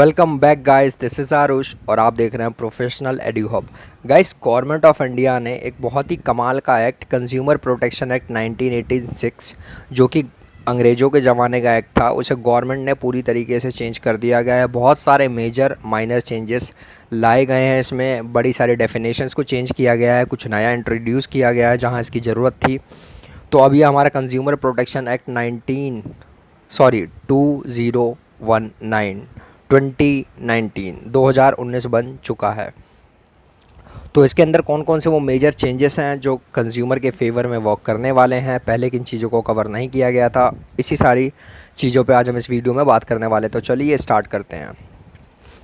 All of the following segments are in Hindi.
Welcome back guys, this is Aarush और आप देख रहे हैं professional edu hub. Guys, government of India ने एक बहुत ही कमाल का एक्ट कंज्यूमर प्रोटेक्शन एक्ट 1986 जो कि अंग्रेज़ों के ज़माने का एक्ट था, उसे गवर्नमेंट ने पूरी तरीके से चेंज कर दिया गया है। बहुत सारे मेजर माइनर चेंजेस लाए गए हैं। इसमें बड़ी सारी डेफिनेशंस को चेंज किया गया है, कुछ नया इंट्रोड्यूस किया गया है जहाँ इसकी ज़रूरत थी। तो अब ये हमारा कंज्यूमर प्रोटेक्शन एक्ट 2019 बन चुका है। तो इसके अंदर कौन कौन से वो मेजर चेंजेस हैं जो कंज्यूमर के फेवर में वर्क करने वाले हैं, पहले किन चीज़ों को कवर नहीं किया गया था, इसी सारी चीज़ों पे आज हम इस वीडियो में बात करने वाले। तो चलिए स्टार्ट करते हैं।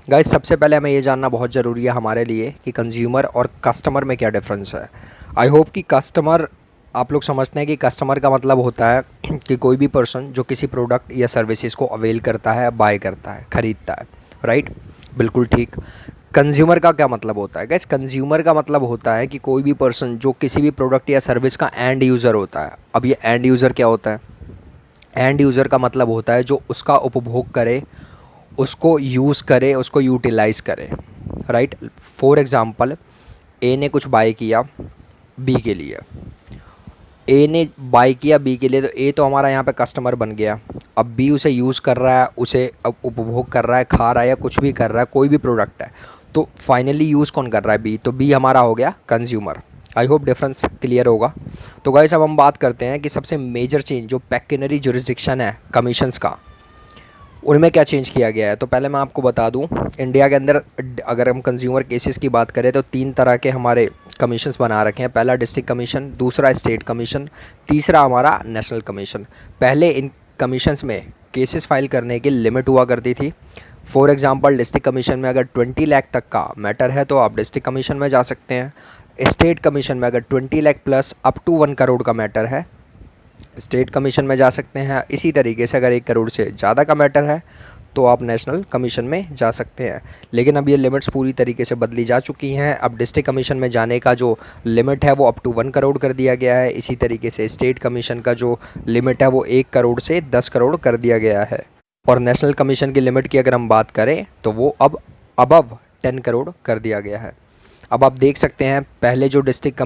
गाइस, सबसे पहले हमें ये जानना बहुत ज़रूरी है हमारे लिए कि कंज्यूमर और कस्टमर में क्या डिफरेंस है। आई होप कि कस्टमर आप लोग समझते हैं कि कस्टमर का मतलब होता है कि कोई भी पर्सन जो किसी प्रोडक्ट या सर्विसेज को अवेल करता है, बाय करता है, ख़रीदता है, राइट? बिल्कुल ठीक। कंज्यूमर का क्या मतलब होता है? गाइस, कंज्यूमर का मतलब होता है कि कोई भी पर्सन जो किसी भी प्रोडक्ट या सर्विस का एंड यूज़र होता है। अब ये एंड यूज़र क्या होता है? एंड यूज़र का मतलब होता है जो उसका उपभोग करे, उसको यूज़ करे, उसको यूटिलाइज़ करे, राइट? फॉर एग्ज़ाम्पल, ए ने कुछ बाय किया बी के लिए, ए ने बाय किया बी के लिए, तो ए तो हमारा यहाँ पे कस्टमर बन गया। अब बी उसे यूज़ कर रहा है, उसे अब उपभोग कर रहा है, खा रहा है या कुछ भी कर रहा है, कोई भी प्रोडक्ट है, तो फाइनली यूज़ कौन कर रहा है? बी। तो बी हमारा हो गया consumer. I hope difference clear होगा। तो गाइस, अब हम बात करते हैं कि सबसे मेजर चेंज जो पेक्यूनरी जुरिसडिक्शन है कमीशंस का, उनमें क्या चेंज किया गया है। तो पहले मैं आपको बता दूं, इंडिया के अंदर अगर हम कंज्यूमर केसेस की बात करें तो 3 तरह के हमारे कमीशंस बना रखे हैं। पहला डिस्ट्रिक्ट कमीशन, दूसरा स्टेट कमीशन, तीसरा हमारा नेशनल कमीशन। पहले इन कमीशंस में केसेस फाइल करने की लिमिट हुआ करती थी। फॉर एग्जांपल, डिस्ट्रिक्ट कमीशन में अगर 20 लाख तक का मैटर है तो आप डिस्ट्रिक्ट कमीशन में जा सकते हैं। स्टेट कमीशन में अगर 20 lakh plus up to 1 crore का मैटर है, स्टेट कमीशन में जा सकते हैं। इसी तरीके से अगर 1 करोड़ से ज़्यादा का मैटर है तो आप नेशनल कमीशन में जा सकते हैं। लेकिन अब ये लिमिट्स पूरी तरीके से बदली जा चुकी हैं। अब डिस्ट्रिक्ट कमीशन में जाने का जो लिमिट है वो अप टू 1 करोड़ कर दिया गया है। इसी तरीके से स्टेट कमीशन का जो लिमिट है वो 1 करोड़ से 10 करोड़ कर दिया गया है। और नेशनल कमीशन की लिमिट की अगर हम बात करें तो वो अब अबव 10 करोड़ कर दिया गया है। अब आप देख सकते हैं, पहले जो डिस्ट्रिक्ट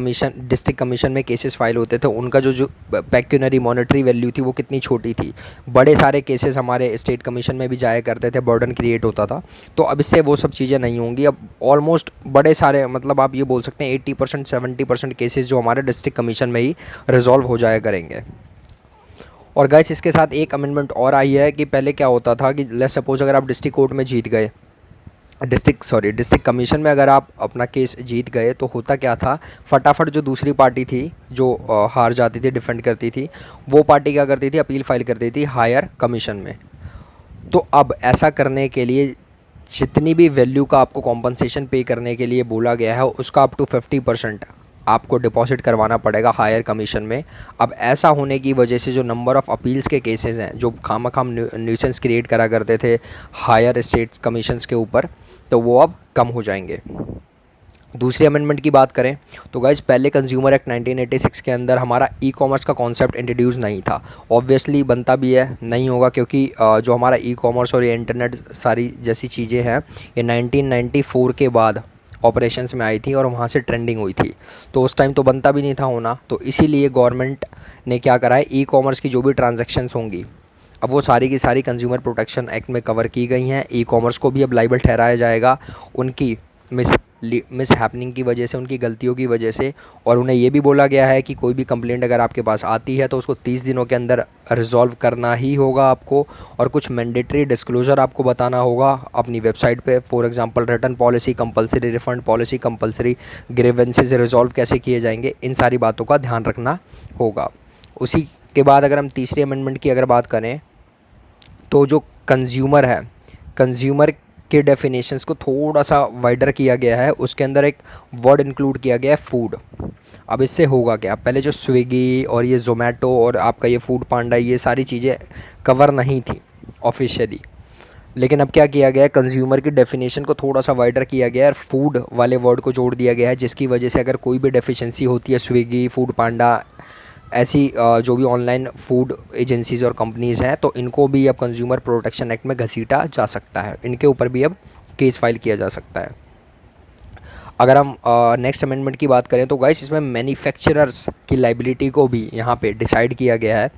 कमीशन में केसेस फाइल होते थे उनका जो पेक्यूनरी मॉनेटरी वैल्यू थी वो कितनी छोटी थी। बड़े सारे केसेस हमारे स्टेट कमीशन में भी जाया करते थे, बर्डन क्रिएट होता था। तो अब इससे वो सब चीज़ें नहीं होंगी। अब ऑलमोस्ट बड़े सारे, मतलब आप ये बोल सकते हैं 80% 70% केसेस जो हमारे डिस्ट्रिक्ट कमीशन में ही रिजॉल्व हो जाया करेंगे। और गाइस, इसके साथ एक अमेंडमेंट और आई है कि पहले क्या होता था कि लेट्स सपोज अगर आप डिस्ट्रिक्ट कोर्ट में जीत गए, डिस्ट्रिक्ट कमीशन में अगर आप अपना केस जीत गए तो होता क्या था, फटाफट जो दूसरी पार्टी थी जो हार जाती थी, डिफेंड करती थी, वो पार्टी क्या करती थी, अपील फाइल करती थी हायर कमीशन में। तो अब ऐसा करने के लिए जितनी भी वैल्यू का आपको कॉम्पनसेशन पे करने के लिए बोला गया है उसका अप टू 50% आपको डिपॉजिट करवाना पड़ेगा हायर कमीशन में। अब ऐसा होने की वजह से जो नंबर ऑफ़ अपील्स के केसेस हैं जो खामखाम न्यूसेंस क्रिएट करा करते थे हायर स्टेट कमीशंस के ऊपर, तो वो अब कम हो जाएंगे। दूसरी अमेंडमेंट की बात करें तो गाइस, पहले कंज्यूमर एक्ट 1986 के अंदर हमारा ई कॉमर्स का कॉन्सेप्ट इंट्रोड्यूस नहीं था। ऑब्वियसली बनता भी है, नहीं होगा, क्योंकि जो हमारा ई कॉमर्स और ये इंटरनेट सारी जैसी चीज़ें हैं ये 1994 के बाद ऑपरेशंस में आई थी और वहाँ से ट्रेंडिंग हुई थी, तो उस टाइम तो बनता भी नहीं था होना। तो इसीलिए गवर्नमेंट ने क्या करा है, ई कॉमर्स की जो भी ट्रांजैक्शंस होंगी अब वो सारी की सारी कंज्यूमर प्रोटेक्शन एक्ट में कवर की गई हैं। ई कॉमर्स को भी अब लाइबल ठहराया जाएगा उनकी मिस हैपनिंग की वजह से, उनकी गलतियों की वजह से। और उन्हें ये भी बोला गया है कि कोई भी कंप्लेंट अगर आपके पास आती है तो उसको 30 दिनों के अंदर रिजॉल्व करना ही होगा आपको, और कुछ मैंडेटरी डिस्क्लोजर आपको बताना होगा अपनी वेबसाइट पे। For example, return policy, compulsory refund policy, compulsory grievances resolve कैसे किए जाएंगे, इन सारी बातों का ध्यान रखना होगा। उसी के बाद अगर हम तीसरी अमेंडमेंट की अगर बात करें तो जो कंज्यूमर है, कंज्यूमर के डेफिनेशंस को थोड़ा सा वाइडर किया गया है। उसके अंदर एक वर्ड इंक्लूड किया गया है, फूड। अब इससे होगा क्या, पहले जो स्विगी और ये जोमेटो और आपका ये फूड पांडा, ये सारी चीज़ें कवर नहीं थी ऑफिशियली, लेकिन अब क्या किया गया है, कंज्यूमर की डेफिनेशन को थोड़ा सा वाइडर किया गया है और फूड वाले वर्ड को जोड़ दिया गया है, जिसकी वजह से अगर कोई भी डेफिशिएंसी होती है स्विगी, फूड पांडा ऐसी जो भी ऑनलाइन फूड एजेंसीज़ और कंपनीज़ हैं, तो इनको भी अब कंज्यूमर प्रोटेक्शन एक्ट में घसीटा जा सकता है, इनके ऊपर भी अब केस फाइल किया जा सकता है। अगर हम नेक्स्ट अमेंडमेंट की बात करें तो गाइस इसमें मैन्युफैक्चरर्स की लाइबिलिटी को भी यहाँ पे डिसाइड किया गया है।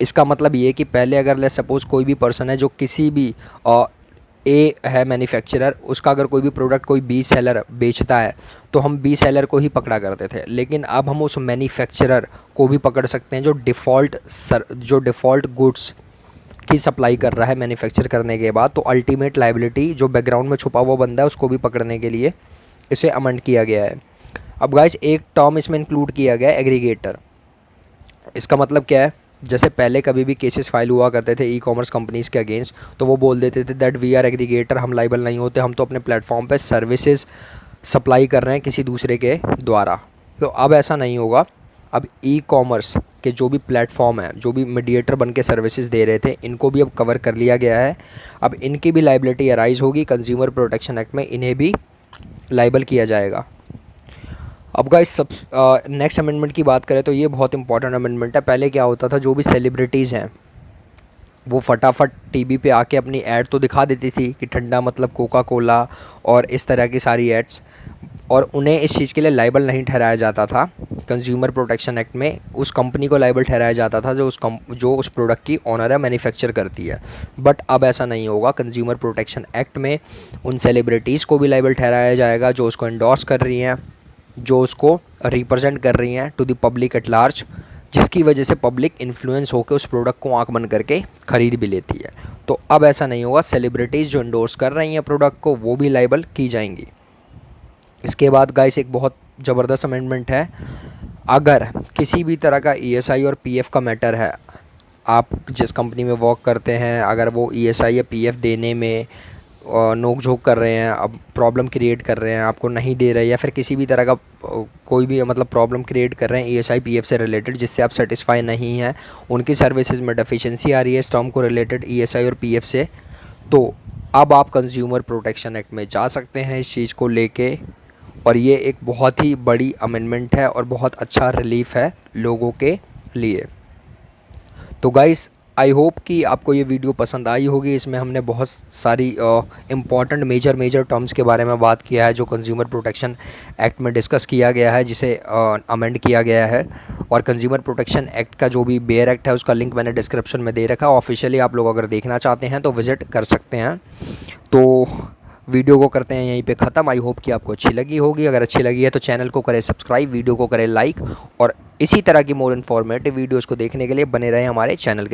इसका मतलब ये कि पहले अगर ले सपोज़ कोई भी पर्सन है जो किसी भी ए है मैन्युफैक्चरर, उसका अगर कोई भी प्रोडक्ट कोई बी सेलर बेचता है तो हम बी सेलर को ही पकड़ा करते थे, लेकिन अब हम उस मैन्युफैक्चरर को भी पकड़ सकते हैं जो डिफ़ॉल्ट गुड्स की सप्लाई कर रहा है मैन्युफैक्चर करने के बाद। तो अल्टीमेट लाइबिलिटी जो बैकग्राउंड में छुपा हुआ बंदा है उसको भी पकड़ने के लिए इसे अमेंड किया गया है। अब गाइस एक टर्म इसमें इंक्लूड किया गया है, एग्रीगेटर। इसका मतलब क्या है, जैसे पहले कभी भी केसेस फाइल हुआ करते थे ई कॉमर्स कंपनीज़ के अगेंस्ट, तो वो बोल देते थे दैट वी आर एग्रीगेटर, हम लाइबल नहीं होते, हम तो अपने प्लेटफॉर्म पे सर्विसेज सप्लाई कर रहे हैं किसी दूसरे के द्वारा। तो अब ऐसा नहीं होगा। अब ई कॉमर्स के जो भी प्लेटफॉर्म है, जो भी मीडिएटर बन के सर्विसेज दे रहे थे, इनको भी अब कवर कर लिया गया है। अब इनकी भी लाइबिलिटी अराइज होगी कंज्यूमर प्रोटेक्शन एक्ट में, इन्हें भी लाइबल किया जाएगा। अब गाइस सब नेक्स्ट अमेंडमेंट की बात करें तो ये बहुत इंपॉर्टेंट अमेंडमेंट है। पहले क्या होता था, जो भी सेलिब्रिटीज़ हैं वो फटाफट टीवी पे आके अपनी ऐड तो दिखा देती थी कि ठंडा मतलब कोका कोला और इस तरह की सारी एड्स, और उन्हें इस चीज़ के लिए लाइबल नहीं ठहराया जाता था। कंज्यूमर प्रोटेक्शन एक्ट में उस कंपनी को लाइबल ठहराया जाता था जो उस प्रोडक्ट की ऑनर है, मैन्युफैक्चर करती है। बट अब ऐसा नहीं होगा। कंज्यूमर प्रोटेक्शन एक्ट में उन सेलिब्रिटीज़ को भी लाइबल ठहराया जाएगा जो उसको एंडोर्स कर रही हैं, जो उसको रिप्रेजेंट कर रही हैं to the public at large, जिसकी वजह से पब्लिक इन्फ्लुएंस होकर उस प्रोडक्ट को आंख बंद करके ख़रीद भी लेती है। तो अब ऐसा नहीं होगा, सेलिब्रिटीज़ जो एंडोर्स कर रही हैं प्रोडक्ट को वो भी लाइबल की जाएंगी। इसके बाद गाइस एक बहुत ज़बरदस्त अमेंडमेंट है। अगर किसी भी तरह का ईएसआई और पीएफ का मैटर है, आप जिस कंपनी में वर्क करते हैं, अगर वो ईएसआई या पीएफ देने में नोक झोंक कर रहे हैं, अब प्रॉब्लम क्रिएट कर रहे हैं, आपको नहीं दे रहे, या फिर किसी भी तरह का कोई भी मतलब प्रॉब्लम क्रिएट कर रहे हैं ईएसआई पीएफ से रिलेटेड, जिससे आप सेटिस्फाई नहीं हैं, उनकी सर्विसेज में डेफिशिएंसी आ रही है इस टर्म को रिलेटेड ईएसआई और पीएफ से, तो अब आप कंज्यूमर प्रोटेक्शन एक्ट में जा सकते हैं इस चीज़ को लेके। और ये एक बहुत ही बड़ी अमेंडमेंट है और बहुत अच्छा रिलीफ है लोगों के लिए। तो गाइस आई होप कि आपको ये वीडियो पसंद आई होगी। इसमें हमने बहुत सारी इम्पॉर्टेंट मेजर टर्म्स के बारे में बात किया है जो कंज्यूमर प्रोटेक्शन एक्ट में डिस्कस किया गया है, जिसे अमेंड किया गया है। और कंज्यूमर प्रोटेक्शन एक्ट का जो भी बेयर एक्ट है उसका लिंक मैंने डिस्क्रिप्शन में दे रखा है। ऑफिशियली आप लोग अगर देखना चाहते हैं तो विज़िट कर सकते हैं। तो वीडियो को करते हैं यहीं पे ख़त्म। आई होप कि आपको अच्छी लगी होगी। अगर अच्छी लगी है तो चैनल को करें सब्सक्राइब, वीडियो को करें लाइक, और इसी तरह की मोर इन्फॉर्मेटिव वीडियोज़ को देखने के लिए बने रहें हमारे चैनल के साथ।